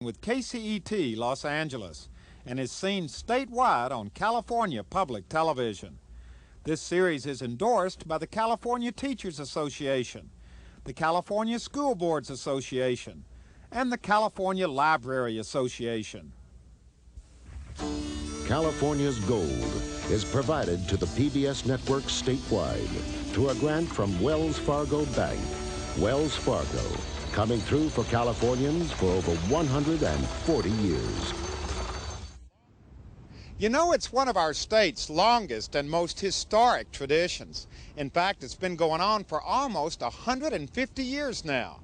with KCET Los Angeles and is seen statewide on California Public Television. This series is endorsed by the California Teachers Association, the California School Boards Association, and the California Library Association. California's gold is provided to the PBS network statewide through a grant from Wells Fargo Bank. Wells Fargo, coming through for Californians for over 140 years. You know, it's one of our state's longest and most historic traditions. In fact, it's been going on for almost 150 years now.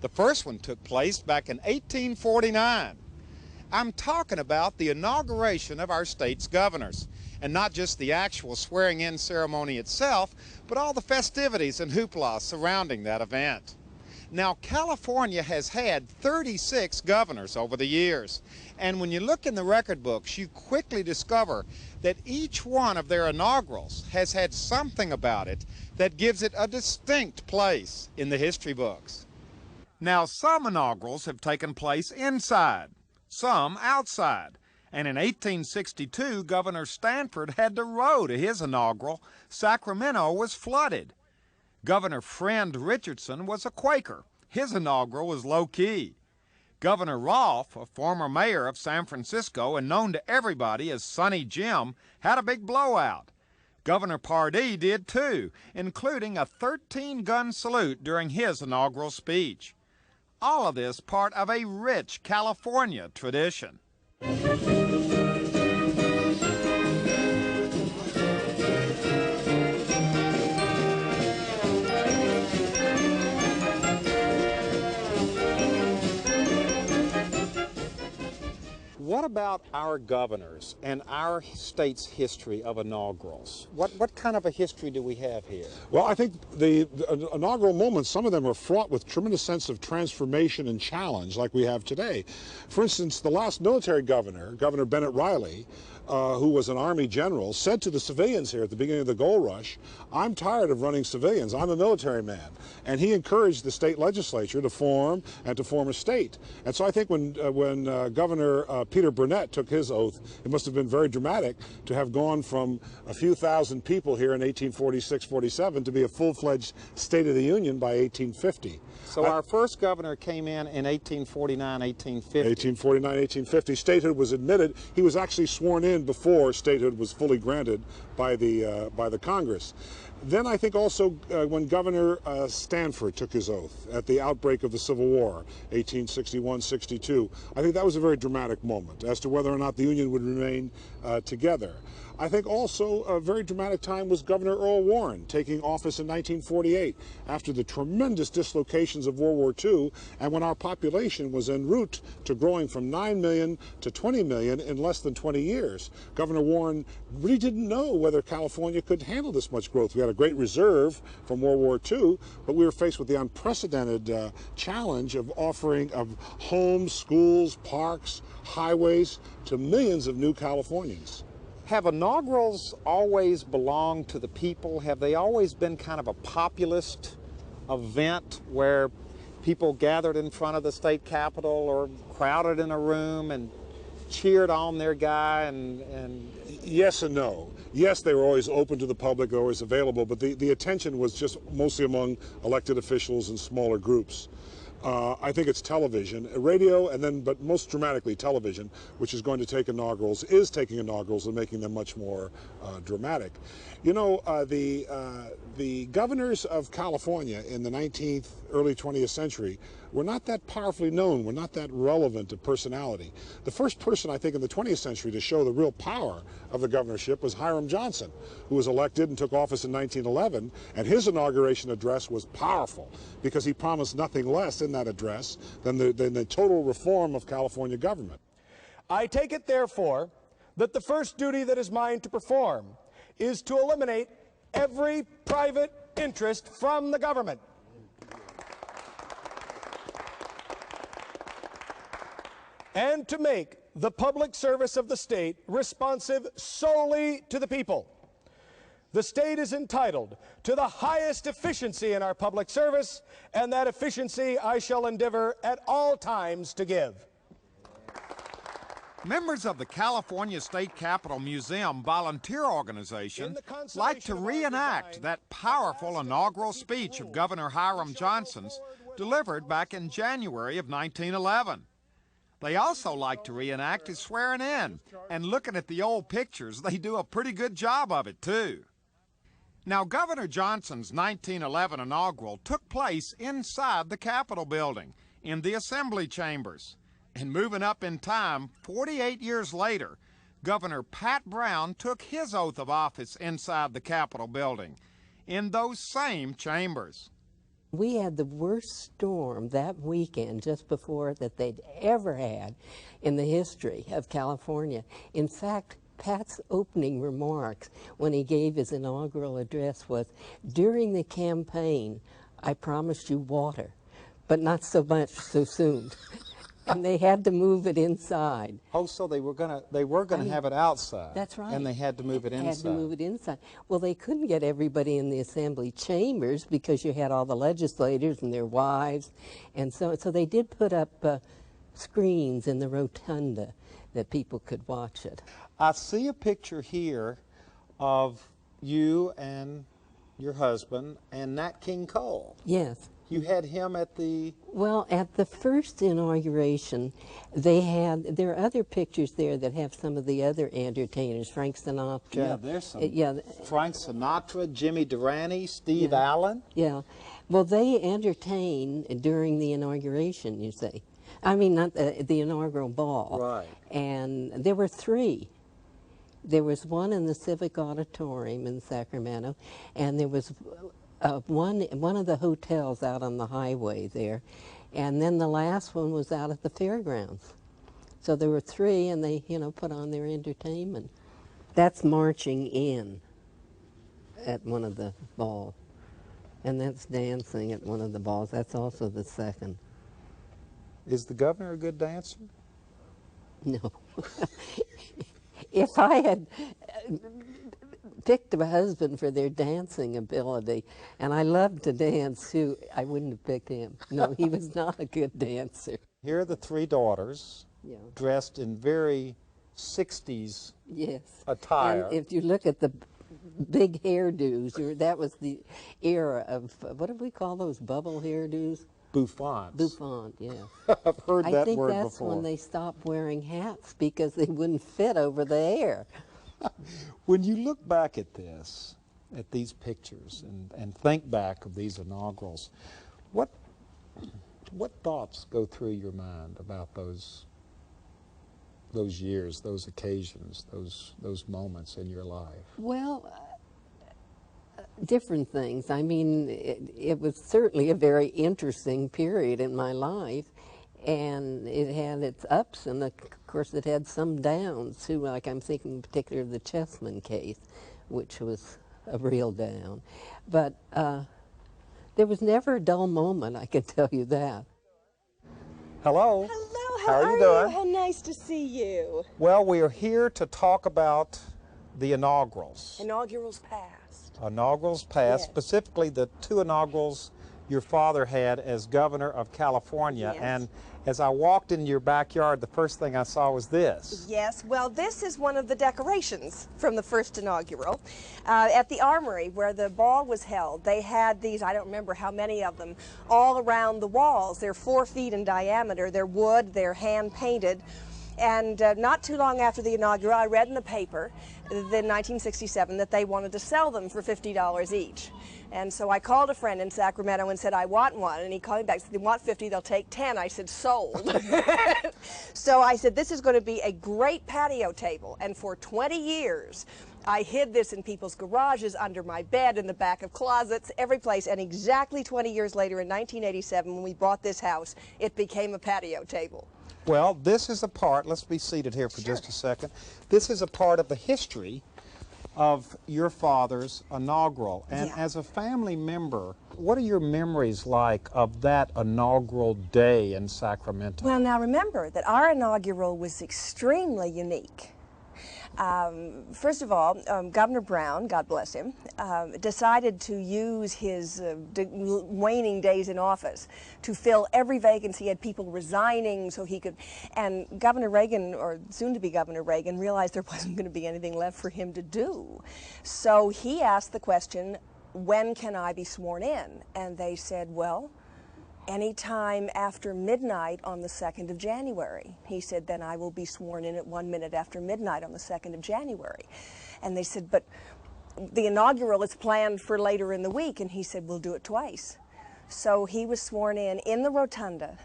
The first one took place back in 1849. I'm talking about the inauguration of our state's governors, and not just the actual swearing-in ceremony itself, but all the festivities and hoopla surrounding that event. Now, California has had 36 governors over the years, and when you look in the record books, you quickly discover that each one of their inaugurals has had something about it that gives it a distinct place in the history books. Now, some inaugurals have taken place inside, some outside, and in 1862, Governor Stanford had to row to his inaugural. Sacramento was flooded. Governor Friend Richardson was a Quaker. His inaugural was low-key. Governor Rolfe, a former mayor of San Francisco and known to everybody as Sunny Jim, had a big blowout. Governor Pardee did too, including a 13-gun salute during his inaugural speech. All of this part of a rich California tradition. What about our governors and our state's history of inaugurals? What kind of a history do we have here? Well, I think the inaugural moments, some of them are fraught with tremendous sense of transformation and challenge like we have today. For instance, the last military governor, Governor Bennett Riley, who was an Army general, said to the civilians here at the beginning of the gold rush, "I'm tired of running civilians. I'm a military man." And he encouraged the state legislature to form a state. And so I think when Governor Peter Burnett took his oath, it must have been very dramatic to have gone from a few thousand people here in 1846-47 to be a full-fledged State of the Union by 1850. So our first governor came in 1849-1850. 1849-1850. Statehood was admitted. He was actually sworn in before statehood was fully granted by the Congress. Then I think also when Governor Stanford took his oath at the outbreak of the Civil War, 1861-62, I think that was a very dramatic moment as to whether or not the Union would remain together. I think also a very dramatic time was Governor Earl Warren taking office in 1948 after the tremendous dislocations of World War II and when our population was en route to growing from 9 million to 20 million in less than 20 years. Governor Warren really didn't know whether California could handle this much growth. We had a great reserve from World War II, but we were faced with the unprecedented challenge of offering of homes, schools, parks, highways to millions of new Californians. Have inaugurals always belonged to the people? Have they always been kind of a populist event where people gathered in front of the state capitol or crowded in a room and cheered on their guy and... Yes and no. Yes, they were always open to the public, they were always available, but the attention was just mostly among elected officials and smaller groups. I think it's television, radio, but most dramatically television, which is going to take inaugurals, is taking inaugurals and making them much more dramatic. You know, the governors of California in the 19th, early 20th century were not that powerfully known, were not that relevant to personality. The first person, I think, in the 20th century to show the real power of the governorship was Hiram Johnson, who was elected and took office in 1911, and his inauguration address was powerful because he promised nothing less in that address than the total reform of California government. I take it, therefore, that the first duty that is mine to perform is to eliminate every private interest from the government. And to make the public service of the state responsive solely to the people. The state is entitled to the highest efficiency in our public service, and that efficiency I shall endeavor at all times to give. Members of the California State Capitol Museum volunteer organization like to reenact that powerful inaugural speech of Governor Hiram Johnson's delivered back in January of 1911. They also like to reenact his swearing in, and looking at the old pictures, they do a pretty good job of it too. Now, Governor Johnson's 1911 inaugural took place inside the Capitol building, in the Assembly chambers. And moving up in time, 48 years later, Governor Pat Brown took his oath of office inside the Capitol building, in those same chambers. We had the worst storm that weekend, just before that they'd ever had in the history of California. In fact, Pat's opening remarks when he gave his inaugural address was, "During the campaign, I promised you water, but not so much so soon." And they had to move it inside. Oh, so they were gonna have it outside. That's right. And they had to move it inside. Had to move it inside. Well, they couldn't get everybody in the assembly chambers because you had all the legislators and their wives, and so they did put up screens in the rotunda that people could watch it. I see a picture here of you and your husband and Nat King Cole. Yes. You had him at the... Well, at the first inauguration, there are other pictures there that have some of the other entertainers, Frank Sinatra. Yeah, there's some. Yeah. Frank Sinatra, Jimmy Durante, Steve Allen. Yeah. Well, they entertained during the inauguration, you say. I mean, not the inaugural ball. Right. And there were three. There was one in the Civic Auditorium in Sacramento, and there was one of the hotels out on the highway there, and then the last one was out at the fairgrounds. So there were three, and they, put on their entertainment. That's marching in at one of the balls, and that's dancing at one of the balls. That's also the second. Is the governor a good dancer? No. If I had picked a husband for their dancing ability, and I loved to dance too, I wouldn't have picked him. No, he was not a good dancer. Here are the three daughters, dressed in very 60s attire. And if you look at the big hairdos, that was the era of, what do we call those, bubble hairdos? Bouffants. Bouffant, yeah. I've heard that word before. I think that's when they stopped wearing hats because they wouldn't fit over the hair. When you look back at this, at these pictures, and think back of these inaugurals, what thoughts go through your mind about those years, those occasions, those moments in your life? Well, different things. I mean, it was certainly a very interesting period in my life, and it had its ups, and of course it had some downs too. Like I'm thinking in particular of the Chessman case, which was a real down. But there was never a dull moment, I can tell you that. Hello. Hello, how are you doing? How nice to see you. Well, we are here to talk about the inaugurals. Inaugurals past. Inaugurals past, Yes. specifically the two inaugurals your father had as governor of California. Yes. And as I walked into your backyard, the first thing I saw was this. Yes, well, this is one of the decorations from the first inaugural. At the Armory, where the ball was held, they had these, I don't remember how many of them, all around the walls. They're 4 feet in diameter. They're wood, they're hand-painted. And not too long after the inaugural, I read in the paper, in 1967, that they wanted to sell them for $50 each. And so I called a friend in Sacramento and said, I want one. And he called me back and said, they want 50, they'll take 10. I said, sold. So I said, this is going to be a great patio table. And for 20 years, I hid this in people's garages, under my bed, in the back of closets, every place. And exactly 20 years later, in 1987, when we bought this house, it became a patio table. Well, this is a part, let's be seated here for just a second. This is a part of the history of your father's inaugural. And as a family member, what are your memories like of that inaugural day in Sacramento? Well, now remember that our inaugural was extremely unique. First of all, Governor Brown, God bless him, decided to use his waning days in office to fill every vacancy. He had people resigning so he could, and Governor Reagan, or soon-to-be Governor Reagan, realized there wasn't going to be anything left for him to do. So he asked the question, when can I be sworn in? And they said, well, anytime after midnight on the 2nd of January. He said, then I will be sworn in at 1 minute after midnight on the 2nd of January. And they said, but the inaugural is planned for later in the week. And he said, we'll do it twice. So he was sworn in the rotunda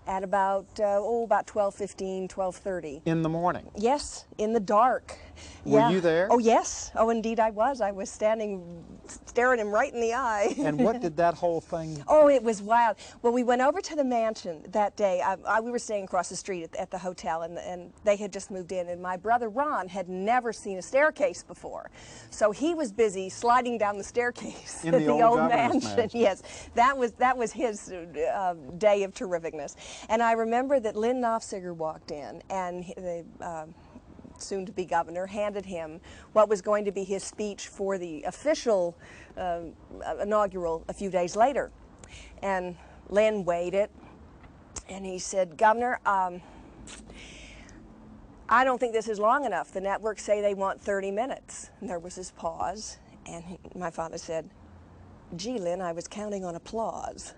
at about 12:15, 12:30. In the morning? Yes, in the dark. Were you there? Oh, yes. Oh, indeed I was. I was standing, staring him right in the eye. And what did that whole thing... Oh, it was wild. Well, we went over to the mansion that day. We were staying across the street at the hotel, and they had just moved in, and my brother Ron had never seen a staircase before. So he was busy sliding down the staircase in at the old mansion. mansion. Yes, that was his day of terrificness. And I remember that Lynn Nofziger walked in, and the soon-to-be governor handed him what was going to be his speech for the official inaugural a few days later. And Lynn weighed it, and he said, Governor, I don't think this is long enough. The networks say they want 30 minutes. And there was this pause, and my father said, gee, Lynn, I was counting on applause.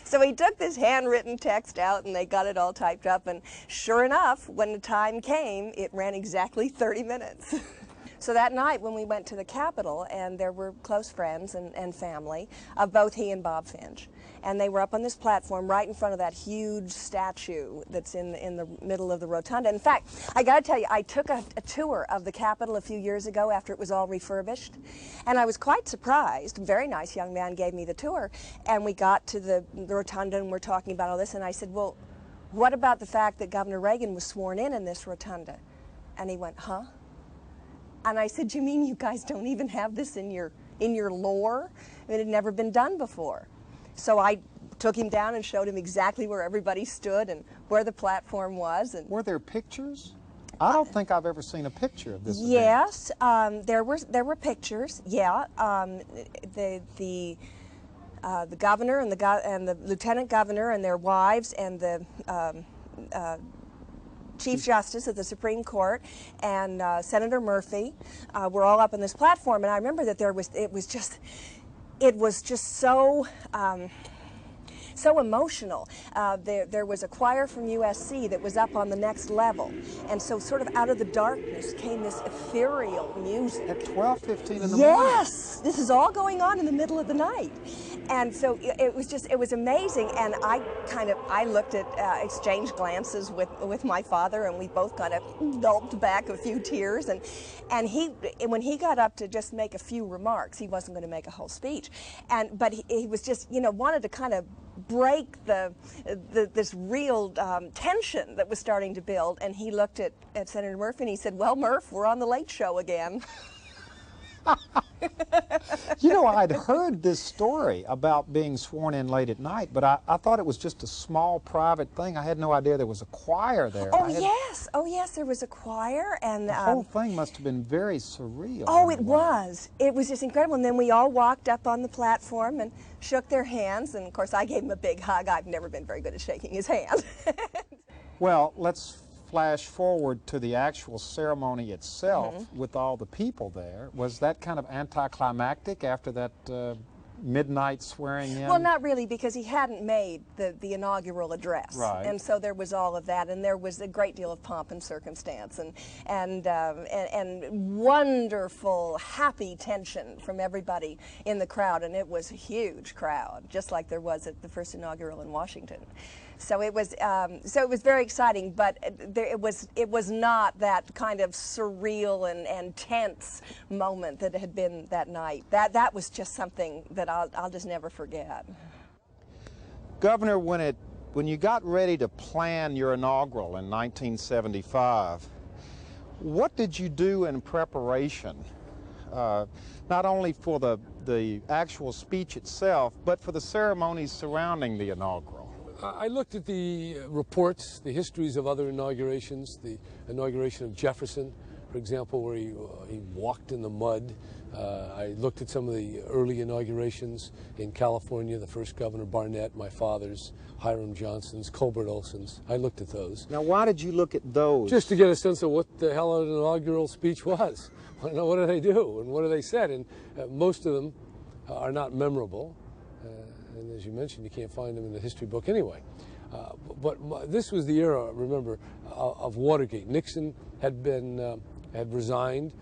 So he took this handwritten text out, and they got it all typed up, and sure enough, when the time came, it ran exactly 30 minutes. So that night when we went to the Capitol, and there were close friends and family of both he and Bob Finch, and they were up on this platform right in front of that huge statue that's in the middle of the rotunda. In fact, I got to tell you, I took a tour of the Capitol a few years ago after it was all refurbished, and I was quite surprised. A very nice young man gave me the tour, and we got to the rotunda, and we're talking about all this, and I said, well, what about the fact that Governor Reagan was sworn in this rotunda? And he went, huh? And I said, you mean you guys don't even have this in your lore? It had never been done before. So I took him down and showed him exactly where everybody stood and where the platform was. And were there pictures? I don't think I've ever seen a picture of this event. Yes, there were pictures. Yeah, the governor and the lieutenant governor and their wives and the Chief Justice of the Supreme Court and Senator Murphy were all up on this platform, and I remember that it was just so so emotional. There was a choir from USC that was up on the next level, and so sort of out of the darkness came this ethereal music. At 12:15 in the morning? Yes! This is all going on in the middle of the night. And so it was amazing, and I looked at, exchanged glances with my father, and we both kind of gulped back a few tears, and when he got up to just make a few remarks, he wasn't going to make a whole speech, but he was just, wanted to kind of break this real tension that was starting to build, and he looked at Senator Murphy and he said, well, Murph, we're on the Late Show again. I'd heard this story about being sworn in late at night, but I thought it was just a small private thing. I had no idea there was a choir there. Oh, yes, there was a choir. And the whole thing must have been very surreal. Oh, it was. It was just incredible. And then we all walked up on the platform and shook their hands, and of course I gave him a big hug. I've never been very good at shaking his hand. Well, let's flash forward to the actual ceremony itself with all the people there. Was that kind of anticlimactic after that midnight swearing in? Well, not really, because he hadn't made the inaugural address. Right. And so there was all of that, and there was a great deal of pomp and circumstance, and wonderful, happy tension from everybody in the crowd, and it was a huge crowd, just like there was at the first inaugural in Washington. So it was very exciting, but it was not that kind of surreal and tense moment that had been that night. That was just something that I'll just never forget. Governor, when you got ready to plan your inaugural in 1975, what did you do in preparation? Not only for the actual speech itself, but for the ceremonies surrounding the inaugural. I looked at the reports, the histories of other inaugurations, the inauguration of Jefferson, for example, where he walked in the mud. I looked at some of the early inaugurations in California, the first Governor Barnett, my father's, Hiram Johnson's, Colbert Olson's. I looked at those. Now, why did you look at those? Just to get a sense of what the hell an inaugural speech was. I want to know, what do they do and what do they said? And most of them are not memorable. And as you mentioned, you can't find them in the history book anyway. But this was the era, remember, of Watergate. Nixon had resigned.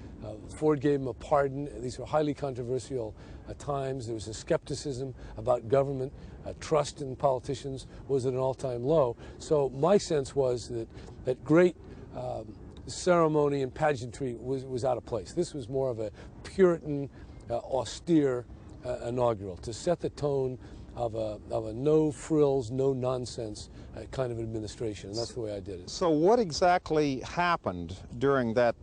Ford gave him a pardon. These were highly controversial times. There was a skepticism about government. Trust in politicians was at an all-time low. So my sense was that great ceremony and pageantry was out of place. This was more of a Puritan, austere inaugural to set the tone of a no frills, no nonsense kind of administration, and that's the way I did it. So what exactly happened during that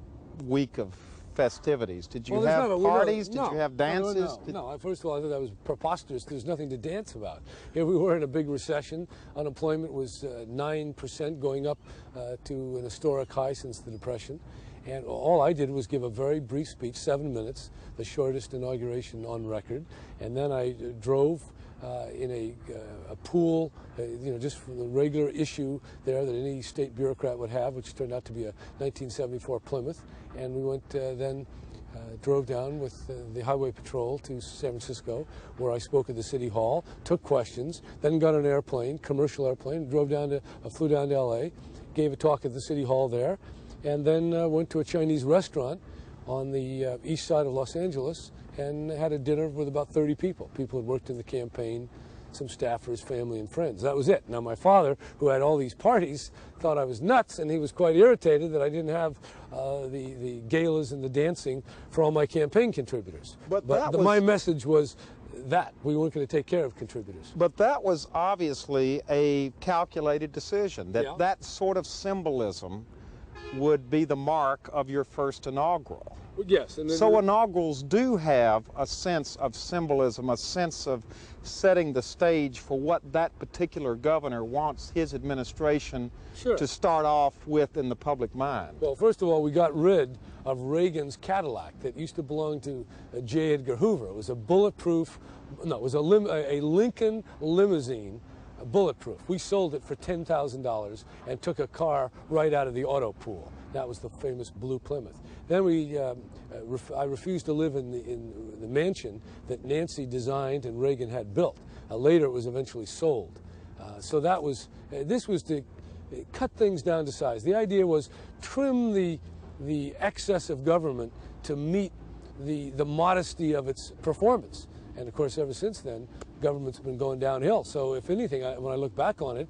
week of festivities? Did you have parties? Did you have dances? No. First of all, I thought that was preposterous. There's nothing to dance about. Here we were in a big recession. Unemployment was 9%, going up to an historic high since the Depression. And all I did was give a very brief speech, 7 minutes, the shortest inauguration on record. And then I drove in a pool, just for the regular issue there that any state bureaucrat would have, which turned out to be a 1974 Plymouth. And we went drove down with the Highway Patrol to San Francisco, where I spoke at the City Hall, took questions, then got an airplane, commercial airplane, flew down to L.A., gave a talk at the City Hall there, and then went to a Chinese restaurant on the east side of Los Angeles and had a dinner with about 30 people. People who had worked in the campaign, some staffers, family, and friends. That was it. Now, my father, who had all these parties, thought I was nuts, and he was quite irritated that I didn't have the galas and the dancing for all my campaign contributors. But my message was that we weren't going to take care of contributors. But that was obviously a calculated decision, that that sort of symbolism would be the mark of your first inaugural. Yes. And so inaugurals do have a sense of symbolism, a sense of setting the stage for what that particular governor wants his administration to start off with in the public mind. Well, first of all, we got rid of Reagan's Cadillac that used to belong to J. Edgar Hoover. It was a bulletproof, no, it was a Lincoln limousine, bulletproof. We sold it for $10,000 and took a car right out of the auto pool. That was the famous blue Plymouth. Then I refused to live in the mansion that Nancy designed and Reagan had built. Later, it was eventually sold. So that was, this was to cut things down to size. The idea was trim the excess of government to meet the modesty of its performance. And of course, ever since then, government's been going downhill. So if anything, when I look back on it,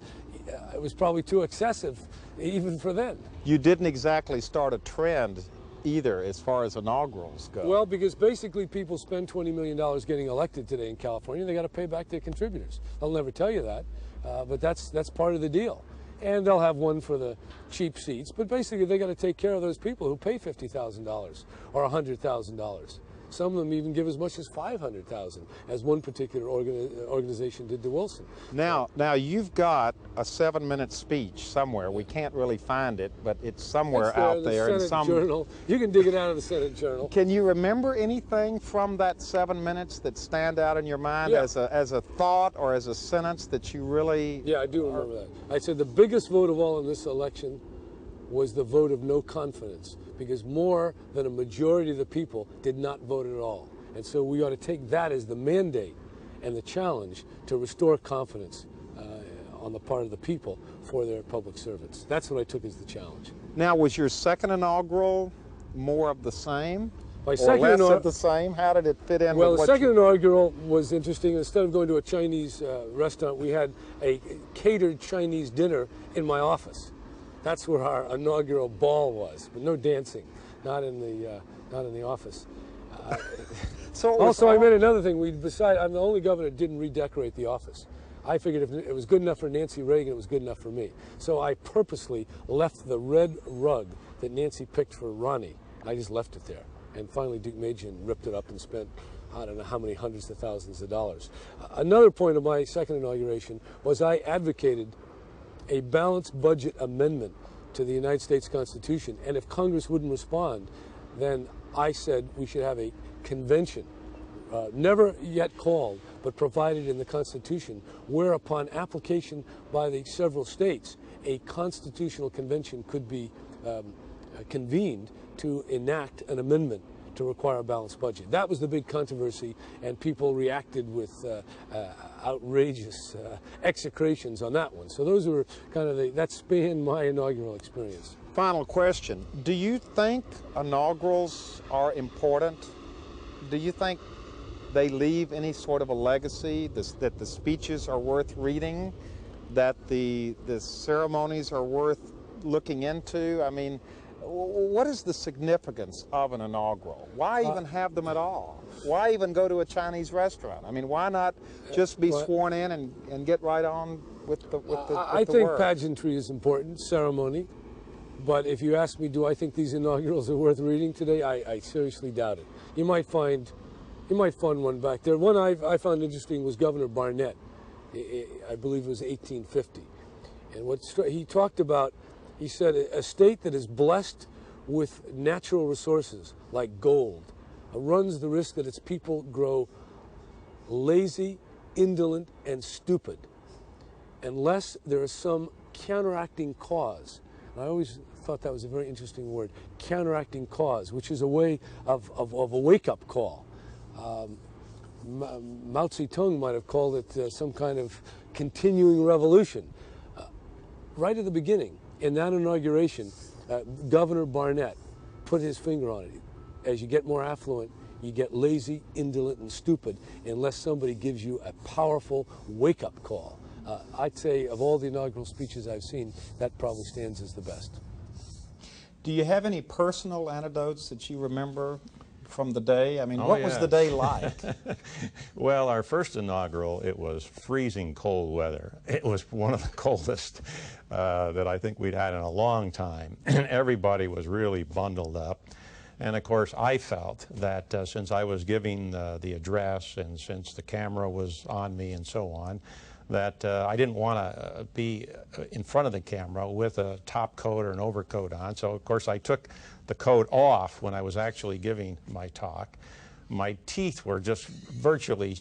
it was probably too excessive, even for then. You didn't exactly start a trend either as far as inaugurals go. Well, because basically people spend $20 million getting elected today in California. They got to pay back their contributors. They'll never tell you that, but that's part of the deal. And they'll have one for the cheap seats, but basically they got to take care of those people who pay $50,000 or $100,000. Some of them even give as much as $500,000, as one particular organization did to Wilson. Now you've got a 7-minute speech somewhere. We can't really find it, but it's somewhere out there in some journal. You can dig it out of the Senate Journal. Can you remember anything from that 7 minutes that stand out in your mind as a thought or as a sentence that you really? Yeah, I do remember that. I said the biggest vote of all in this election was the vote of no confidence, because more than a majority of the people did not vote at all. And so we ought to take that as the mandate and the challenge to restore confidence on the part of the people for their public servants. That's what I took as the challenge. Now, was your second inaugural more of the same? My second or less of the same? How did it fit in? Well, with the second inaugural was interesting. Instead of going to a Chinese restaurant, we had a catered Chinese dinner in my office. That's where our inaugural ball was, but no dancing, not in the office. Also, I made another thing. I'm the only governor that didn't redecorate the office. I figured if it was good enough for Nancy Reagan, it was good enough for me. So I purposely left the red rug that Nancy picked for Ronnie. I just left it there. And finally, Deukmejian ripped it up and spent I don't know how many hundreds of thousands of dollars. Another point of my second inauguration was I advocated a balanced budget amendment to the United States Constitution, and if Congress wouldn't respond, then I said we should have a convention, never yet called, but provided in the Constitution, where upon application by the several states, a constitutional convention could be convened to enact an amendment to require a balanced budget. That was the big controversy, and people reacted with outrageous execrations on that one. So those were kind of that's been my inaugural experience. Final question. Do you think inaugurals are important? Do you think they leave any sort of a legacy, that the speeches are worth reading, that the ceremonies are worth looking into? I mean, what is the significance of an inaugural? Why even have them at all? Why even go to a Chinese restaurant? I mean, why not just be sworn in and get right on with the I think pageantry is important, ceremony. But if you ask me, do I think these inaugurals are worth reading today? I seriously doubt it. You might find one back there. One I found interesting was Governor Barnett. I believe it was 1850. And what he talked about, he said, a state that is blessed with natural resources like gold runs the risk that its people grow lazy, indolent, and stupid unless there is some counteracting cause. And I always thought that was a very interesting word, counteracting cause, which is a way of a wake-up call. Mao Zedong might have called it some kind of continuing revolution. Right at the beginning, in that inauguration, Governor Barnett put his finger on it. As you get more affluent, you get lazy, indolent, and stupid unless somebody gives you a powerful wake-up call. I'd say of all the inaugural speeches I've seen, that probably stands as the best. Do you have any personal anecdotes that you remember from the day? I mean, what was the day like? Well, our first inaugural, it was freezing cold weather. It was one of the coldest that I think we'd had in a long time. And everybody was really bundled up. And of course, I felt that since I was giving the address and since the camera was on me and so on, that I didn't want to be in front of the camera with a top coat or an overcoat on. So of course I took the coat off when I was actually giving my talk. My teeth were just virtually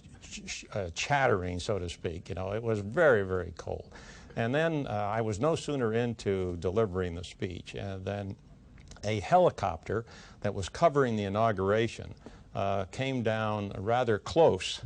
chattering, so to speak. You know, it was very, very cold. And then I was no sooner into delivering the speech than a helicopter that was covering the inauguration came down rather close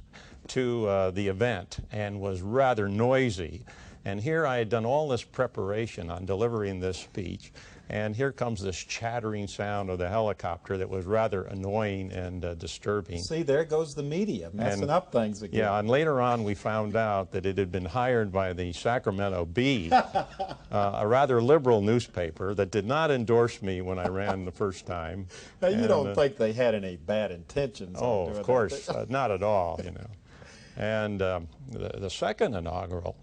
to the event and was rather noisy. And here I had done all this preparation on delivering this speech, and here comes this chattering sound of the helicopter that was rather annoying and disturbing. See, there goes the media messing up things again. Yeah, and later on we found out that it had been hired by the Sacramento Bee, a rather liberal newspaper that did not endorse me when I ran the first time. Now, you don't think they had any bad intentions? Oh, of course, not at all, you know. And the second inaugural,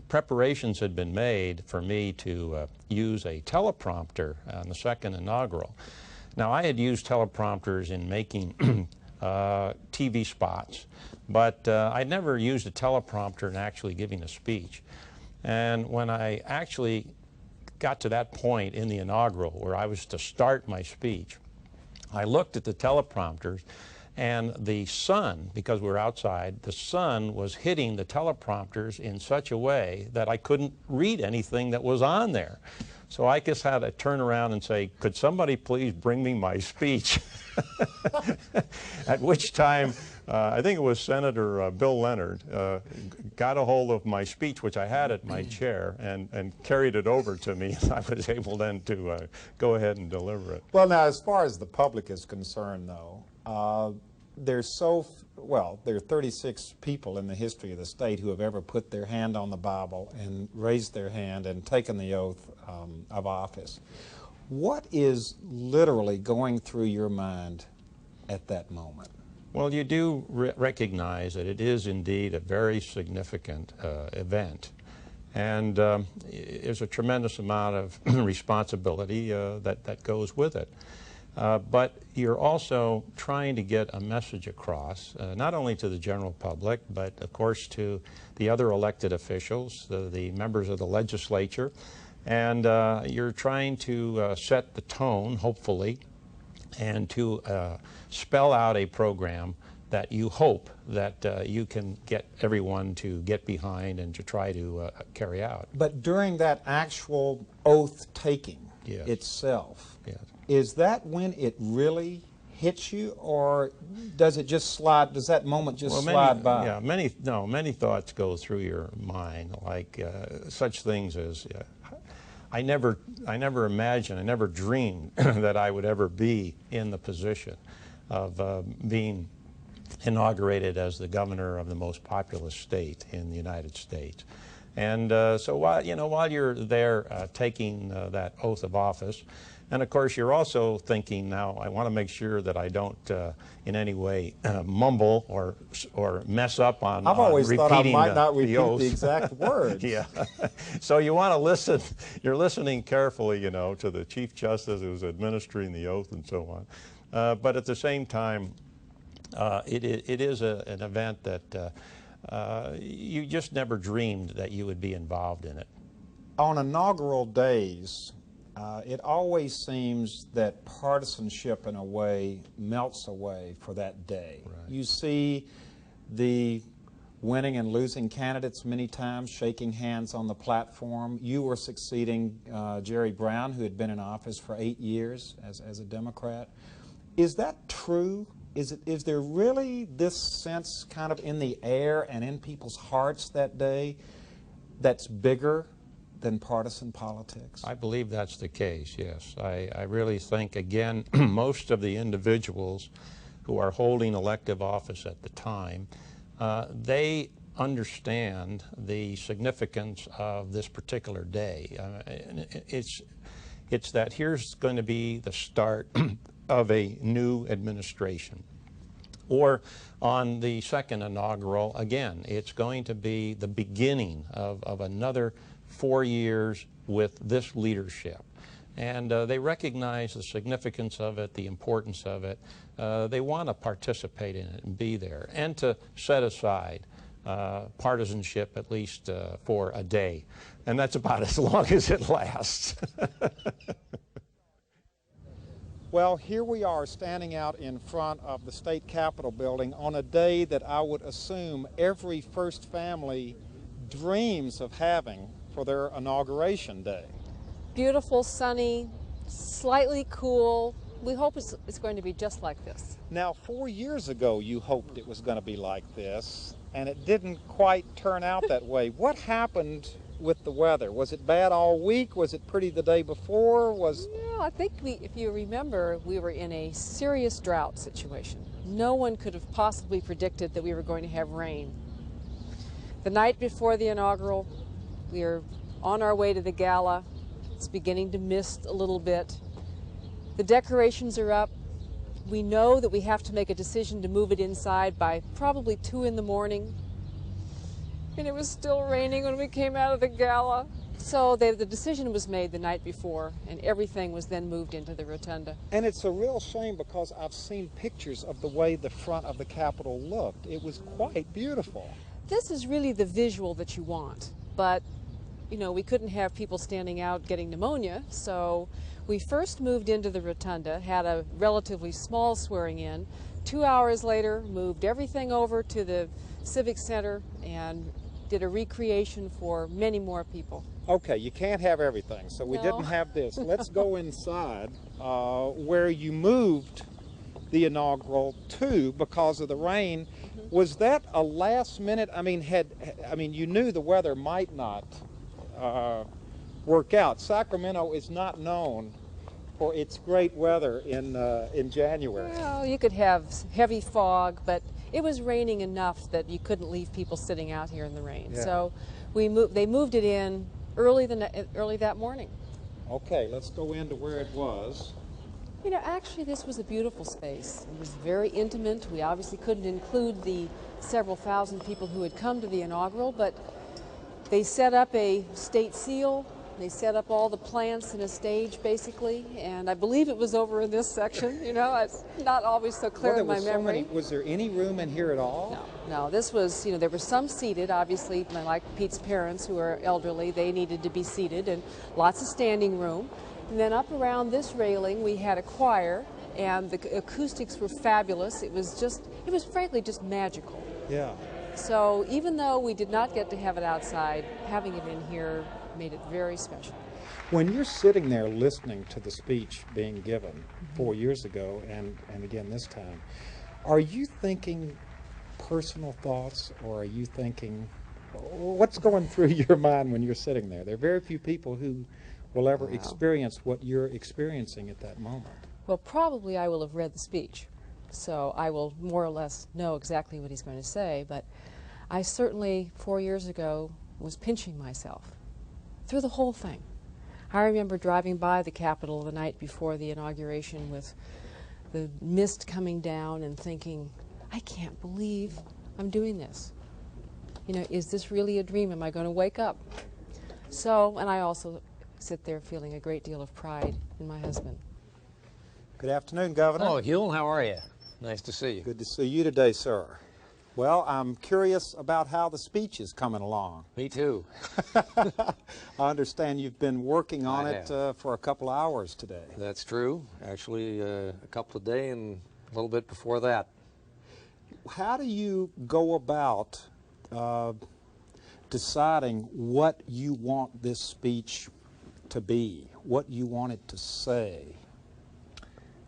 preparations had been made for me to use a teleprompter on the second inaugural. Now, I had used teleprompters in making TV spots, but I'd never used a teleprompter in actually giving a speech. And when I actually got to that point in the inaugural where I was to start my speech, I looked at the teleprompters, and the sun, because we were outside, the sun was hitting the teleprompters in such a way that I couldn't read anything that was on there. So I just had to turn around and say, could somebody please bring me my speech? At which time, I think it was Senator Bill Leonard, got a hold of my speech, which I had at my chair, and carried it over to me. I was able then to go ahead and deliver it. Well, now, as far as the public is concerned, though, there are 36 people in the history of the state who have ever put their hand on the Bible and raised their hand and taken the oath of office. What is literally going through your mind at that moment? Well, you do recognize that it is indeed a very significant event. And there's a tremendous amount of responsibility that goes with it. But you're also trying to get a message across, not only to the general public, but of course to the other elected officials, the members of the legislature, and you're trying to set the tone, hopefully, and to spell out a program that you hope that you can get everyone to get behind and to try to carry out. But during that actual oath taking Yes. itself, Yes. is that when it really hits you, or does it just slide, does that moment just slide by? Yeah, many thoughts go through your mind, like such things as, I never imagined, I never dreamed that I would ever be in the position of being inaugurated as the governor of the most populous state in the United States. And so while you're there taking that oath of office, and of course you're also thinking, now I want to make sure that I don't in any way mumble or mess up on I've always thought I might not the repeat oath. the exact words. Yeah. So you want to listen, you're listening carefully, to the Chief Justice who's administering the oath and so on. But at the same time, it is an event that you just never dreamed that you would be involved in it. On inaugural days, it always seems that partisanship in a way melts away for that day. Right. You see the winning and losing candidates many times shaking hands on the platform. You were succeeding Jerry Brown, who had been in office for 8 years as a Democrat. Is that true? Is there really this sense kind of in the air and in people's hearts that day that's bigger than partisan politics? I believe that's the case, yes. I really think, again, most of the individuals who are holding elective office at the time, they understand the significance of this particular day. It's that here's going to be the start of a new administration. Or on the second inaugural, again, it's going to be the beginning of another 4 years with this leadership. And they recognize the significance of it, the importance of it. They want to participate in it and be there, and to set aside partisanship at least for a day. And that's about as long as it lasts. Well, here we are standing out in front of the state capitol building on a day that I would assume every first family dreams of having for their inauguration day. Beautiful, sunny, slightly cool. We hope it's going to be just like this. Now, 4 years ago you hoped it was going to be like this, and it didn't quite turn out that way. What happened with the weather? Was it bad all week? Was it pretty the day before? No, I think if you remember, we were in a serious drought situation. No one could have possibly predicted that we were going to have rain. The night before the inaugural, we were on our way to the gala. It's beginning to mist a little bit. The decorations are up. We know that we have to make a decision to move it inside by probably 2 in the morning. And it was still raining when we came out of the gala. So the decision was made the night before, and everything was then moved into the rotunda. And it's a real shame because I've seen pictures of the way the front of the Capitol looked. It was quite beautiful. This is really the visual that you want, but we couldn't have people standing out getting pneumonia, so we first moved into the rotunda, had a relatively small swearing in. 2 hours later, moved everything over to the Civic Center and did a recreation for many more people. Okay, you can't have everything, so we didn't have this. Let's go inside where you moved the inaugural to because of the rain. Was that a last minute? I mean, you knew the weather might not work out. Sacramento is not known for its great weather in January. Well, you could have heavy fog, but it was raining enough that you couldn't leave people sitting out here in the rain. Yeah. So they moved it in early that morning. Okay, let's go into where it was. Actually, this was a beautiful space. It was very intimate. We obviously couldn't include the several thousand people who had come to the inaugural, but they set up a state seal. They set up all the plants in a stage, basically, and I believe it was over in this section. You know, it's not always so clear in my memory. Was there any room in here at all? No, this was, you know, there were some seated, obviously, like Pete's parents who are elderly, they needed to be seated, and lots of standing room. And then up around this railing, we had a choir, and the acoustics were fabulous. It was frankly just magical. Yeah. So even though we did not get to have it outside, having it in here made it very special. When you're sitting there listening to the speech being given 4 years ago and again this time, are you thinking personal thoughts, or are you thinking, what's going through your mind when you're sitting there? There are very few people who will ever experience what you're experiencing at that moment. Well, probably I will have read the speech, so I will more or less know exactly what he's going to say, but I certainly 4 years ago was pinching myself through the whole thing. I remember driving by the Capitol the night before the inauguration with the mist coming down and thinking, I can't believe I'm doing this. You know, is this really a dream? Am I going to wake up? So, and I also sit there feeling a great deal of pride in my husband. Good afternoon, Governor. Oh, Huell, how are you? Nice to see you. Good to see you today, sir. Well, I'm curious about how the speech is coming along. Me too. I understand you've been working on it for a couple of hours today. That's true. Actually, a couple of days and a little bit before that. How do you go about deciding what you want this speech to be, what you want it to say?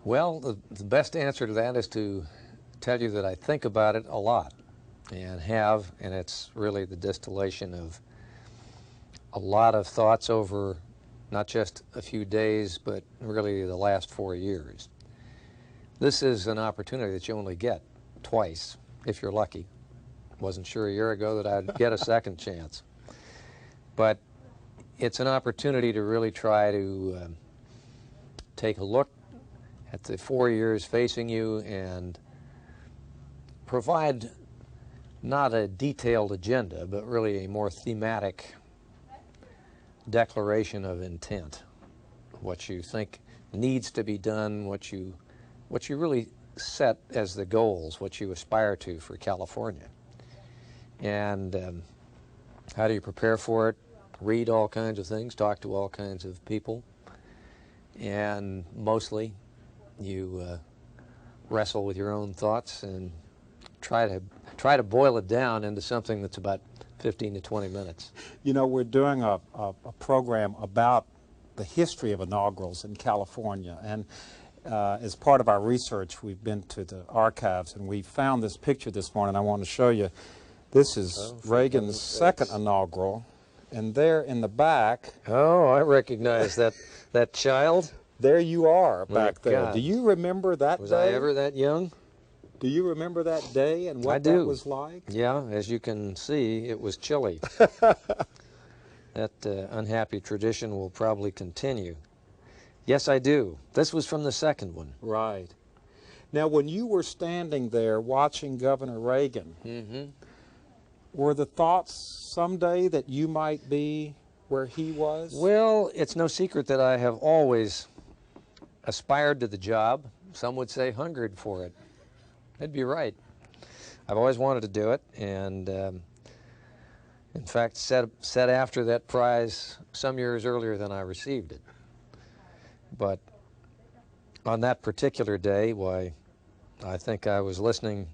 Well, the best answer to that is to tell you that I think about it a lot and have, and it's really the distillation of a lot of thoughts over not just a few days, but really the last 4 years. This is an opportunity that you only get twice, if you're lucky. Wasn't sure a year ago that I'd get a second chance. But it's an opportunity to really try to take a look at the 4 years facing you and provide not a detailed agenda, but really a more thematic declaration of intent. What you think needs to be done, what you really set as the goals, what you aspire to for California. And how do you prepare for it? Read all kinds of things, talk to all kinds of people, and mostly you wrestle with your own thoughts and try to boil it down into something that's about 15 to 20 minutes. You know, we're doing a program about the history of inaugurals in California, and as part of our research we've been to the archives and we found this picture this morning I want to show you. This is Reagan's second inaugural, and there in the back... Oh, I recognize that child. There you are back there. God. Do you remember that day? Was I ever that young? Do you remember that day and what that was like? Yeah, as you can see, it was chilly. That unhappy tradition will probably continue. Yes, I do. This was from the second one. Right. Now, when you were standing there watching Governor Reagan, were the thoughts someday that you might be where he was? Well, it's no secret that I have always aspired to the job. Some would say hungered for it. They'd be right. I've always wanted to do it, and in fact set after that prize some years earlier than I received it. But on that particular day, why, I think I was listening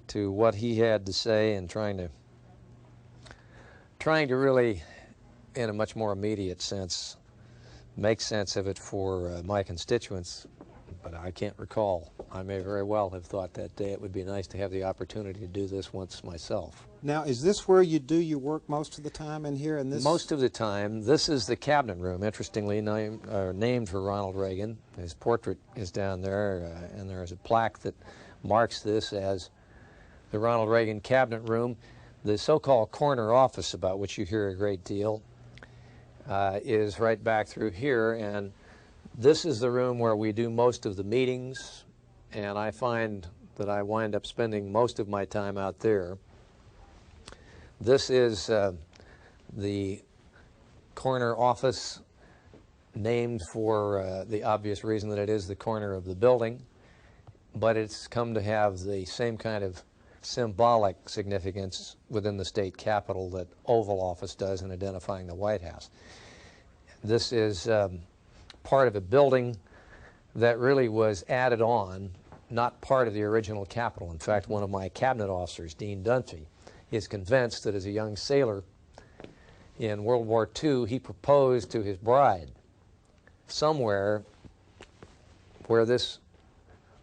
to what he had to say and trying to really, in a much more immediate sense, make sense of it for my constituents. But I can't recall. I may very well have thought that day it would be nice to have the opportunity to do this once myself. Now, is this where you do your work most of the time in here? In this? Most of the time. This is the cabinet room, interestingly named for Ronald Reagan. His portrait is down there, and there is a plaque that marks this as the Ronald Reagan cabinet room. The so-called corner office, about which you hear a great deal, is right back through here, and this is the room where we do most of the meetings, and I find that I wind up spending most of my time out there. This is the corner office named for the obvious reason that it is the corner of the building, but it's come to have the same kind of symbolic significance within the state capitol that Oval Office does in identifying the White House. This is part of a building that really was added on, not part of the original capitol. In fact, one of my cabinet officers, Dean Dunphy, is convinced that as a young sailor in World War II, he proposed to his bride somewhere where this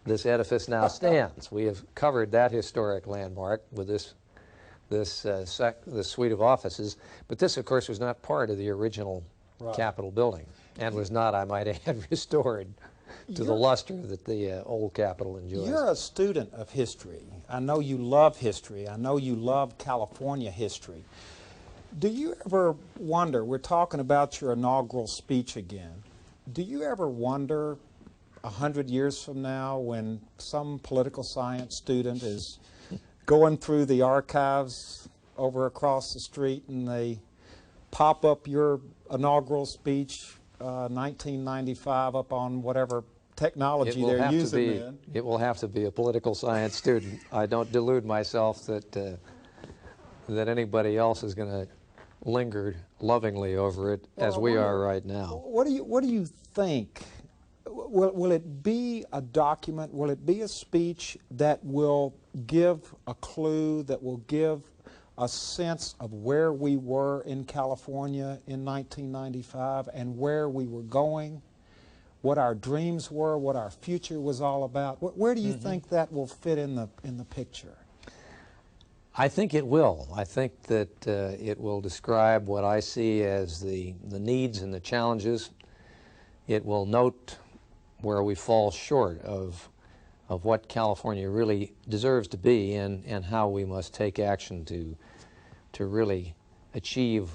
edifice now stands. We have covered that historic landmark with this suite of offices, but this, of course, was not part of the original Capitol building, and was not, I might add, restored to the luster that the old Capitol enjoys. You're a student of history. I know you love history. I know you love California history. Do you ever wonder, we're talking about your inaugural speech again, do you ever wonder 100 years from now when some political science student is going through the archives over across the street and they pop up your inaugural speech, 1995, up on whatever technology they're using then? It will have to be a political science student. I don't delude myself that that anybody else is going to linger lovingly over it as we are right now. What do you think? Will it be a document? Will it be a speech that will give a clue, that will give a sense of where we were in California in 1995 and where we were going, what our dreams were, what our future was all about? Where do you think that will fit in the picture? I think it will. I think that it will describe what I see as the needs and the challenges. It will note where we fall short of what California really deserves to be, and how we must take action to really achieve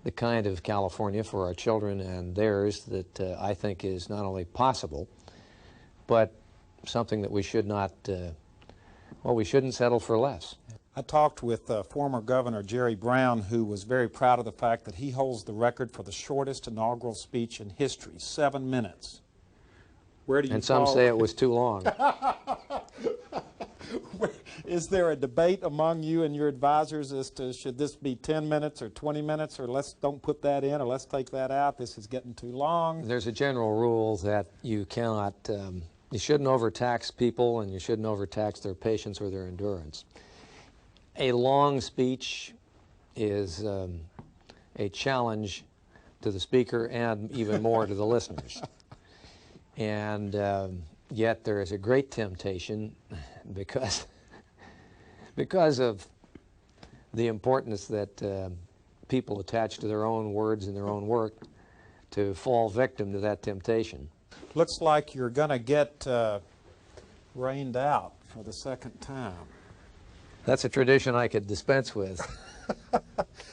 the kind of California for our children and theirs that I think is not only possible, but something that we should not, well, we shouldn't settle for less. I talked with former Governor Jerry Brown, who was very proud of the fact that he holds the record for the shortest inaugural speech in history, 7 minutes. Where do you And some say it was too long. Is there a debate among you and your advisors as to should this be 10 minutes or 20 minutes, or let's don't put that in, or let's take that out, this is getting too long? There's a general rule that you cannot, you shouldn't overtax people, and you shouldn't overtax their patience or their endurance. A long speech is a challenge to the speaker and even more to the listeners. And yet there is a great temptation because of the importance that people attach to their own words and their own work to fall victim to that temptation. Looks like you're going to get rained out for the second time. That's a tradition I could dispense with.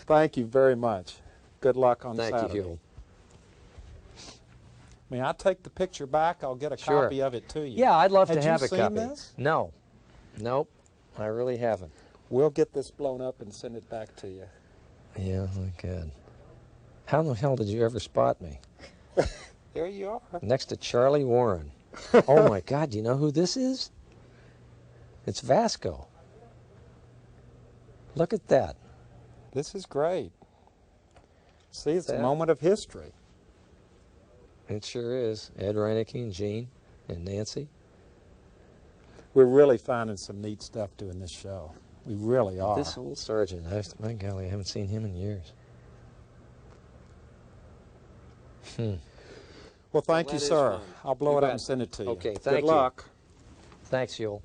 Thank you very much. Good luck on Saturday. Thank you, Huell. May I take the picture back? I'll get a copy of it to you. Yeah, I'd love to have a copy. Have you seen this? No. Nope. I really haven't. We'll get this blown up and send it back to you. Yeah, we could. How in the hell did you ever spot me? There you are. Next to Charlie Warren. Oh my God, do you know who this is? It's Vasco. Look at that. This is great. See, it's a moment of history. It sure is. Ed Reinecke and Gene and Nancy. We're really finding some neat stuff doing this show. We really are. This old sergeant, my golly, I haven't seen him in years. Well, thank you, sir. I'll blow it up and send it to you. Okay, thank you. Good luck. Thanks, Huell.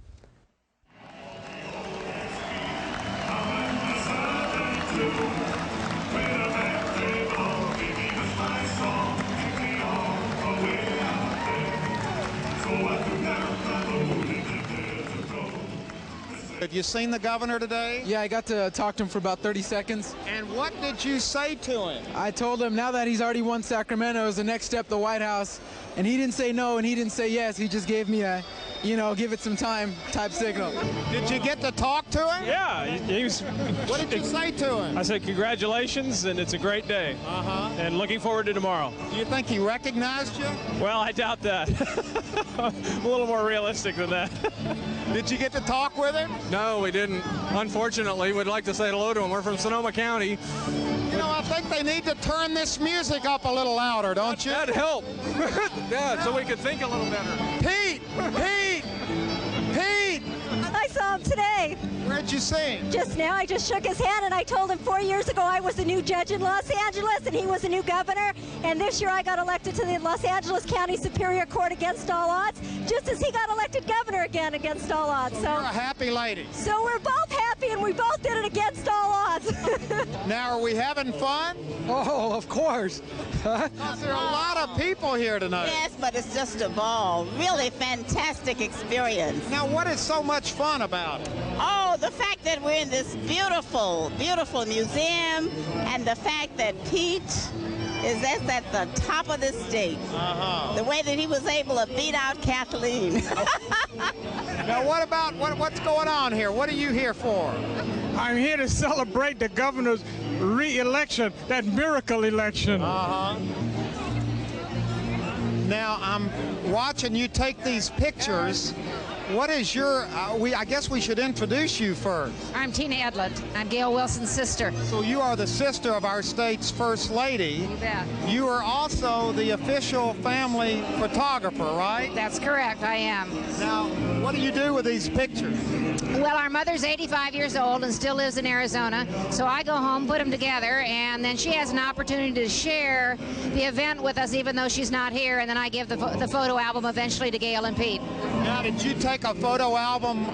Have you seen the governor today? Yeah, I got to talk to him for about 30 seconds. And what did you say to him? I told him now that he's already won Sacramento is the next step to the White House. And he didn't say no and he didn't say yes. He just gave me a you know, give it some time type signal. Did you get to talk to him? Yeah, he was. What did you say to him? I said congratulations, and it's a great day. And looking forward to tomorrow. Do you think he recognized you? Well, I doubt that. I'm a little more realistic than that. Did you get to talk with him? No, we didn't. Unfortunately, we'd like to say hello to him. We're from Sonoma County. You know, I think they need to turn this music up a little louder, don't you? That'd help. Yeah, so we could think a little better. Pete! Pete! Pete! I saw him today. Where'd you see him? Just now, I just shook his hand, and I told him 4 years ago I was the new judge in Los Angeles, and he was the new governor. And this year I got elected to the Los Angeles County Superior Court against all odds, just as he got elected governor again against all odds. So you're a happy lady. So we're both happy, and we both did it against all odds. Now, are we having fun? Oh, of course. There are a lot of people here tonight. Yes, but it's just a ball. Really fantastic experience. Now, what is so much fun about it? Oh, the fact that we're in this beautiful, beautiful museum, and the fact that Pete is at the top of this state. The way that he was able to beat out Kathleen. Now, what about what's going on here? What are you here for? I'm here to celebrate the governor's re-election, that miracle election. Now, I'm watching you take these pictures. What is your, I guess we should introduce you first. I'm Tina Edlund. I'm Gail Wilson's sister. So you are the sister of our state's first lady. You bet. You are also the official family photographer, right? That's correct, I am. Now, what do you do with these pictures? Well, our mother's 85 years old and still lives in Arizona, so I go home, put them together, and then she has an opportunity to share the event with us even though she's not here, and then I give the photo album eventually to Gail and Pete. Now, did you take a photo album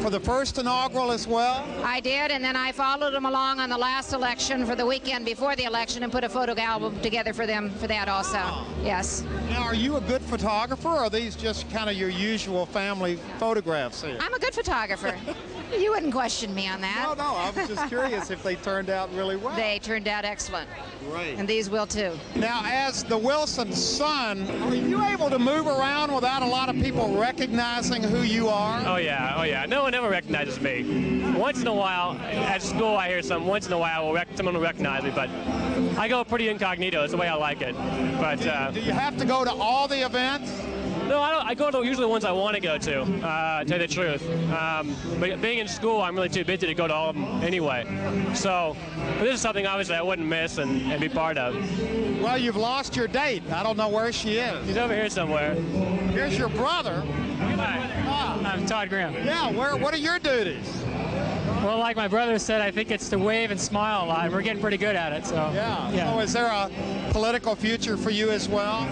for the first inaugural as well? I did, and then I followed them along on the last election for the weekend before the election and put a photo album together for them for that also. Yes. Now, are you a good photographer, or are these just kind of your usual family photographs here? I'm a good photographer. You wouldn't question me on that. No, I was just curious if they turned out really well. They turned out excellent. Great. And these will too. Now, as the Wilson son, are you able to move around without a lot of people recognizing who you are? Oh yeah. No one ever recognizes me. Once in a while, at school I hear something. Once in a while, someone will recognize me, but I go pretty incognito. It's the way I like it. But do you have to go to all the events? No, I don't. I go to usually the ones I want to go to tell you the truth. But being in school, I'm really too busy to go to all of them anyway. So but this is something obviously I wouldn't miss and be part of. Well, you've lost your date. I don't know where she is. She's over here somewhere. Here's your brother. Hi, I'm Todd Graham. Yeah, what are your duties? Well, like my brother said, I think it's to wave and smile a lot. We're getting pretty good at it. So yeah. So is there a political future for you as well?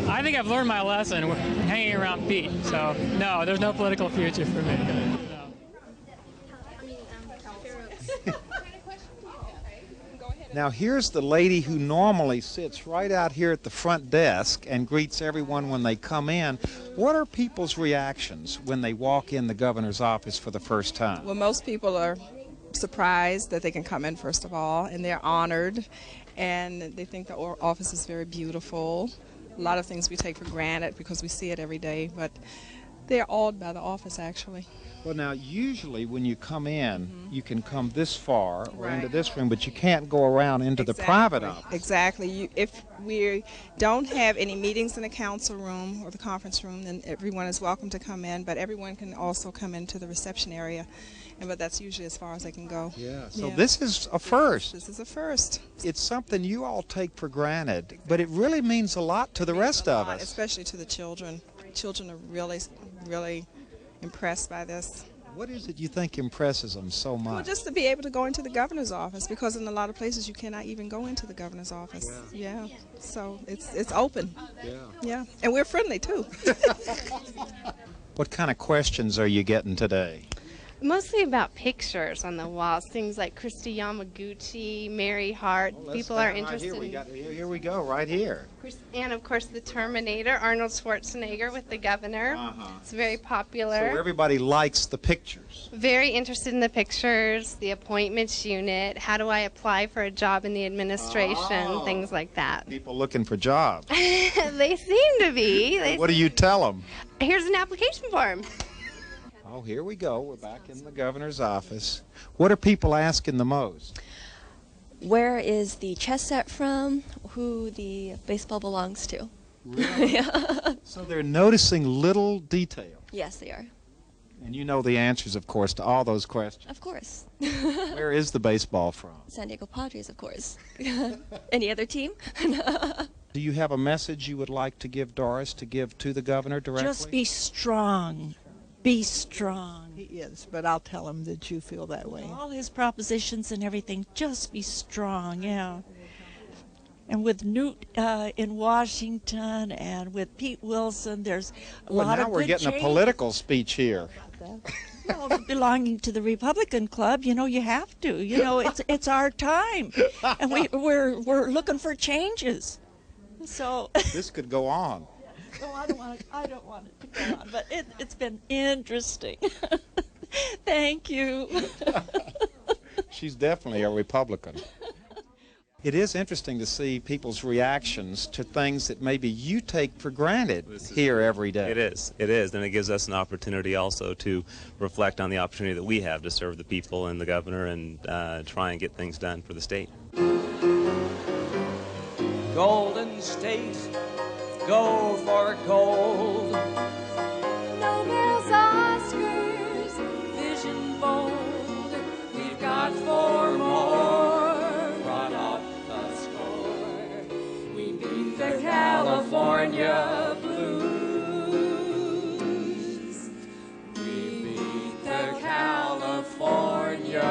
I think I've learned my lesson hanging around Pete. So no, there's no political future for me. No. Now here's the lady who normally sits right out here at the front desk and greets everyone when they come in. What are people's reactions when they walk in the governor's office for the first time? Well, most people are surprised that they can come in, first of all, and they're honored, and they think the office is very beautiful. A lot of things we take for granted because we see it every day, but they're awed by the office, actually. Well, now, usually when you come in, you can come this far or into this room, but you can't go around into the private office. Exactly. If we don't have any meetings in the council room or the conference room, then everyone is welcome to come in, but everyone can also come into the reception area. But that's usually as far as they can go. Yeah, so this is a first. This is a first. It's something you all take for granted, but it really means a lot to the rest of us. Especially to the children. Children are really, really impressed by this. What is it you think impresses them so much? Well, just to be able to go into the governor's office, because in a lot of places you cannot even go into the governor's office. Yeah. So it's open. Yeah. And we're friendly too. What kind of questions are you getting today? Mostly about pictures on the walls, things like Christy Yamaguchi, Mary Hart. People are interested. Here we go, right here. And of course the Terminator, Arnold Schwarzenegger with the governor. It's very popular. So everybody likes the pictures. Very interested in the pictures, the appointments unit, how do I apply for a job in the administration, things like that. People looking for jobs. They seem to be. What do you tell them? Here's an application form. Oh, here we go. We're back in the governor's office. What are people asking the most? Where is the chess set from? Who the baseball belongs to? Really? Yeah. So they're noticing little detail. Yes, they are. And you know the answers, of course, to all those questions. Of course. Where is the baseball from? San Diego Padres, of course. Any other team? Do you have a message you would like to give Doris, to give to the governor directly? Just be strong. Be strong. He is, but I'll tell him that you feel that way. All his propositions and everything, just be strong, yeah. And with Newt in Washington and with Pete Wilson, there's a lot of good Now we're getting a political speech here. Well, belonging to the Republican Club, you know, you have to. You know, it's our time, and we're looking for changes. So this could go on. No, I don't want it to go on, but it's been interesting. Thank you. She's definitely a Republican. It is interesting to see people's reactions to things that maybe you take for granted here every day. It is, and it gives us an opportunity also to reflect on the opportunity that we have to serve the people and the governor and try and get things done for the state. Golden State, go for gold. Nobel's, Oscars, vision bold. We've got 4 more. Brought up the score. We beat the California Blues. We beat the California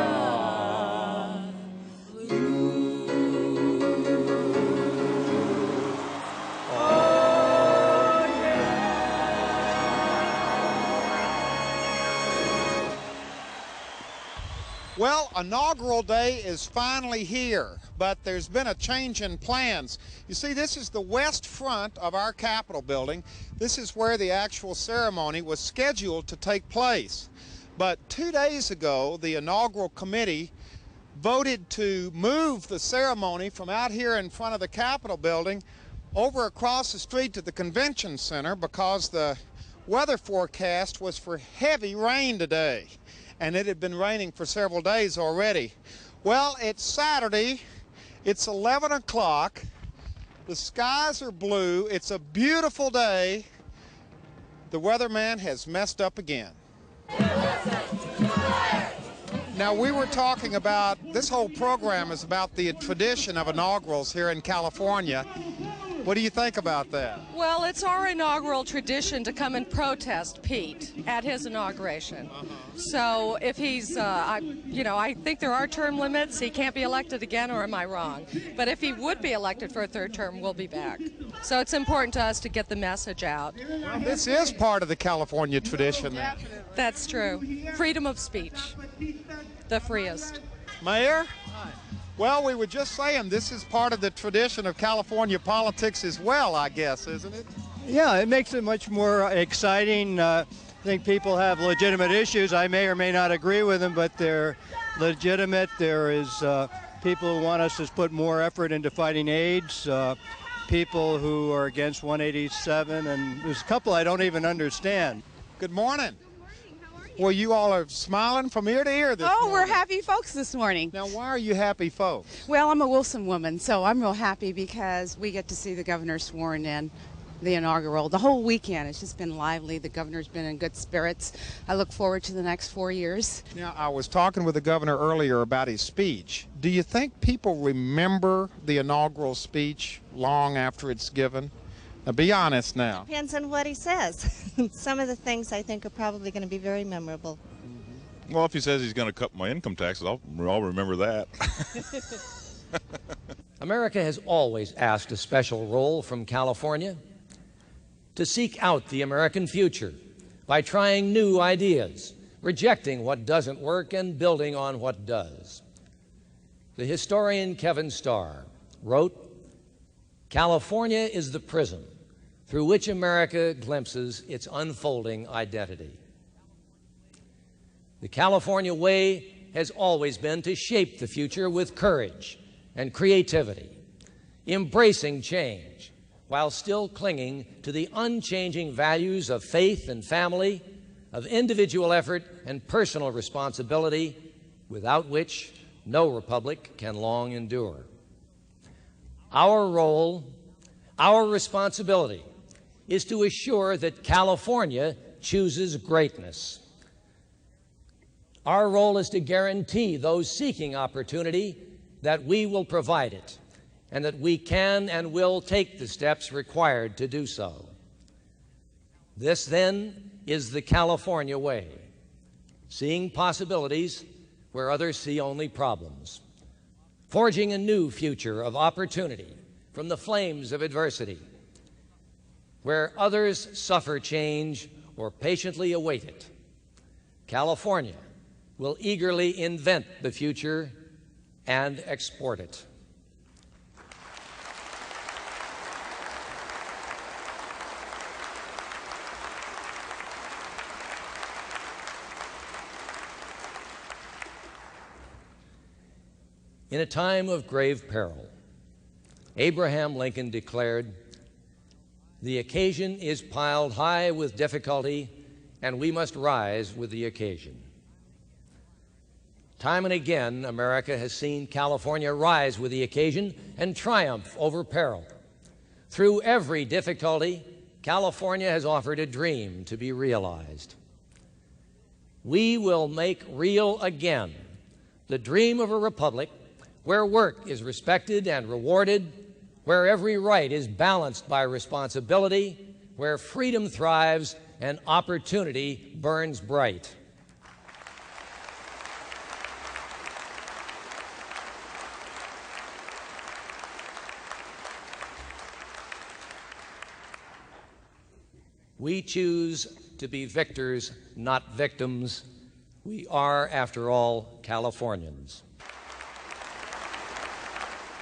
Well, inaugural day is finally here, but there's been a change in plans. You see, this is the west front of our Capitol building. This is where the actual ceremony was scheduled to take place. But 2 days ago, the inaugural committee voted to move the ceremony from out here in front of the Capitol building over across the street to the convention center because the weather forecast was for heavy rain today. And it had been raining for several days already. Well, it's Saturday, it's 11 o'clock, the skies are blue, it's a beautiful day. The weatherman has messed up again. Now, we were talking about, this whole program is about the tradition of inaugurals here in California. What do you think about that? Well, it's our inaugural tradition to come and protest Pete at his inauguration. So if he's, I think there are term limits. He can't be elected again, or am I wrong? But if he would be elected for a 3rd term, we'll be back. So it's important to us to get the message out. Well, this is part of the California tradition then. That's true. Freedom of speech, the freest. Mayor? Well, we were just saying this is part of the tradition of California politics as well, I guess, isn't it? Yeah, it makes it much more exciting. I think people have legitimate issues. I may or may not agree with them, but they're legitimate. There is people who want us to put more effort into fighting AIDS, people who are against 187, and there's a couple I don't even understand. Good morning. Well, you all are smiling from ear to ear this morning. We're happy folks this morning. Now, why are you happy folks? Well, I'm a Wilson woman, so I'm real happy because we get to see the governor sworn in, the inaugural. The whole weekend, it's just been lively. The governor's been in good spirits. I look forward to the next 4 years. Now, I was talking with the governor earlier about his speech. Do you think people remember the inaugural speech long after it's given? Now, be honest now. Depends on what he says. Some of the things I think are probably going to be very memorable. Well, if he says he's going to cut my income taxes, I'll remember that. America has always asked a special role from California to seek out the American future by trying new ideas rejecting what doesn't work and building on what does. The historian Kevin Starr wrote, "California is the prism through which America glimpses its unfolding identity." The California way has always been to shape the future with courage and creativity, embracing change while still clinging to the unchanging values of faith and family, of individual effort and personal responsibility, without which no republic can long endure. Our role, our responsibility, is to assure that California chooses greatness. Our role is to guarantee those seeking opportunity that we will provide it, and that we can and will take the steps required to do so. This, then, is the California way, seeing possibilities where others see only problems, forging a new future of opportunity from the flames of adversity, where others suffer change or patiently await it. California will eagerly invent the future and export it. In a time of grave peril, Abraham Lincoln declared, "The occasion is piled high with difficulty, and we must rise with the occasion." Time and again, America has seen California rise with the occasion and triumph over peril. Through every difficulty, California has offered a dream to be realized. We will make real again the dream of a republic where work is respected and rewarded, where every right is balanced by responsibility, where freedom thrives and opportunity burns bright. We choose to be victors, not victims. We are, after all, Californians.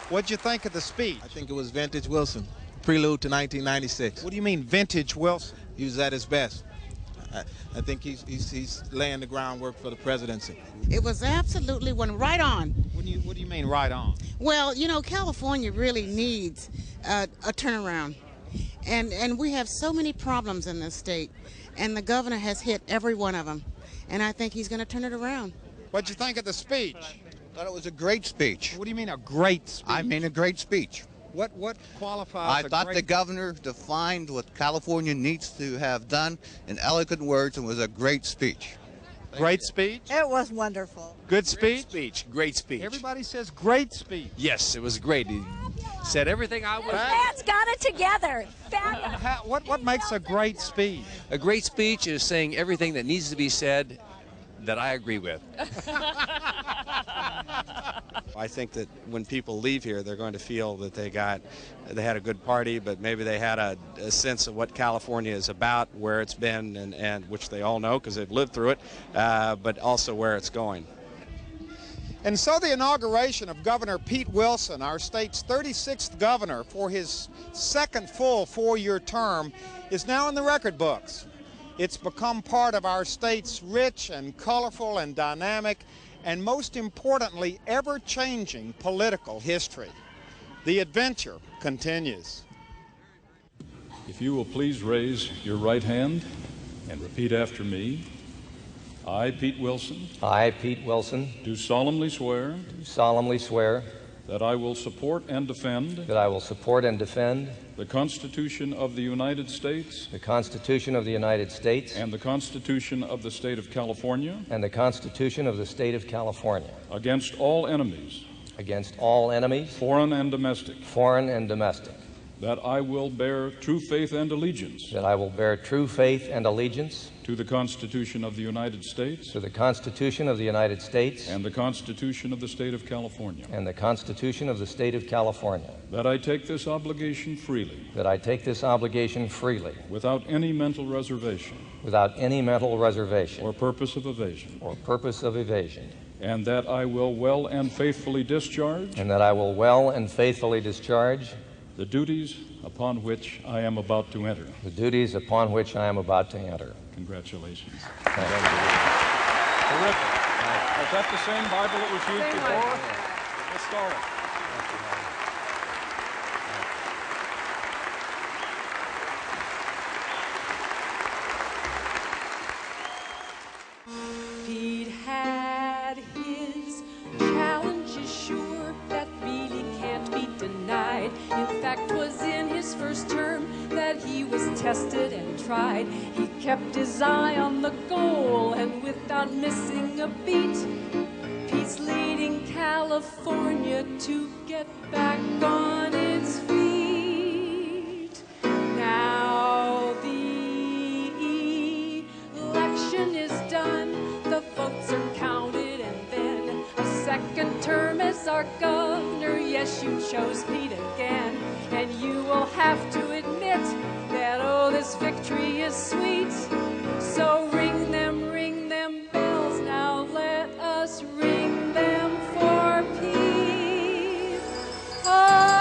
What'd you think of the speech? I think it was vintage Wilson, prelude to 1996. What do you mean vintage Wilson? He was at his best. I think he's laying the groundwork for the presidency. It was absolutely right on. What do you mean right on? Well, you know, California really needs a turnaround. And we have so many problems in this state, and the governor has hit every one of them. And I think he's going to turn it around. What'd you think of the speech? I thought it was a great speech. What do you mean a great speech? I mean a great speech. What qualifies I thought the governor defined what California needs to have done in eloquent words, and was a great speech. Great speech? It was wonderful. Good speech? Great speech. Everybody says great speech. Yes, it was great. He said everything I would. Man's got it together. What makes a great speech? A great speech is saying everything that needs to be said that I agree with. I think that when people leave here, they're going to feel that they had a good party, but maybe they had a sense of what California is about, where it's been, and which they all know because they've lived through it, but also where it's going. And so the inauguration of Governor Pete Wilson, our state's 36th governor for his second full four-year term, is now in the record books. It's become part of our state's rich and colorful and dynamic and, most importantly, ever-changing political history. The adventure continues. If you will please raise your right hand and repeat after me. I, Pete Wilson. I, Pete Wilson. Do solemnly swear. Do solemnly swear. That I will support and defend. That I will support and defend. The Constitution of the United States. The Constitution of the United States. And the Constitution of the State of California. And the Constitution of the State of California. Against all enemies. Against all enemies. Foreign and domestic. Foreign and domestic. That I will bear true faith and allegiance. That I will bear true faith and allegiance. To the Constitution of the United States. To the Constitution of the United States. And the Constitution of the State of California. And the Constitution of the State of California. That I take this obligation freely. That I take this obligation freely. Without any mental reservation. without any mental reservation or purpose of evasion, or purpose of evasion, and that I will well and faithfully discharge and that I will well and faithfully discharge the duties upon which I am about to enter. the duties upon which I am about to enter. Congratulations. Thank you. Terrific. Is that the same Bible that was used before? Let's start it. Pete had his challenges, sure, that really can't be denied. In fact, 'twas in his first term that he was tested and tried. He kept his eye on the goal, and without missing a beat, Pete's leading California to get back on its feet. Now the election is done, the votes are counted, and then a second term as our governor. Yes, you chose Pete again, and you will have to admit that, oh, this victory is sweet. So ring them bells, now let us ring them for Pete. Oh,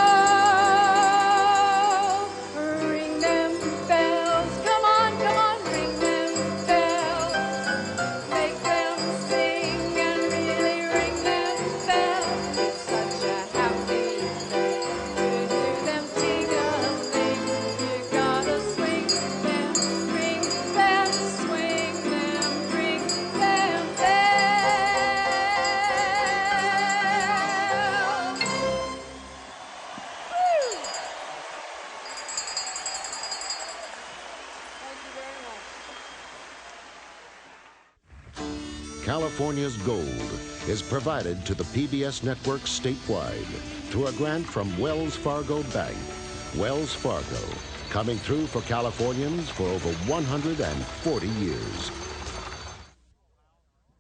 ring them bells, come on, ring them bells. Make them sing and really ring them bells. It's such a happy day to hear them ting-a-ling. You gotta swing them, ring them, swing them, ring them bells. Woo! Thank you very much. California's gold is provided to the PBS network statewide through a grant from Wells Fargo Bank. Wells Fargo, coming through for Californians for over 140 years.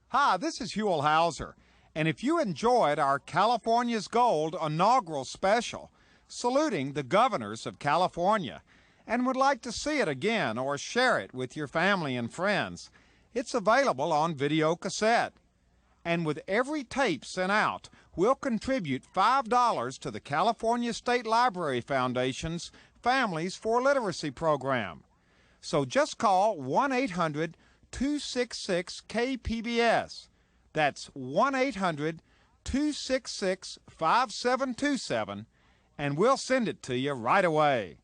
Hi, this is Huell Howser, and if you enjoyed our California's Gold inaugural special, saluting the governors of California, and would like to see it again or share it with your family and friends, it's available on video cassette. And with every tape sent out, we'll contribute $5 to the California State Library Foundation's Families for Literacy program. So just call 1-800-266-KPBS. That's 1-800-266-5727, and we'll send it to you right away.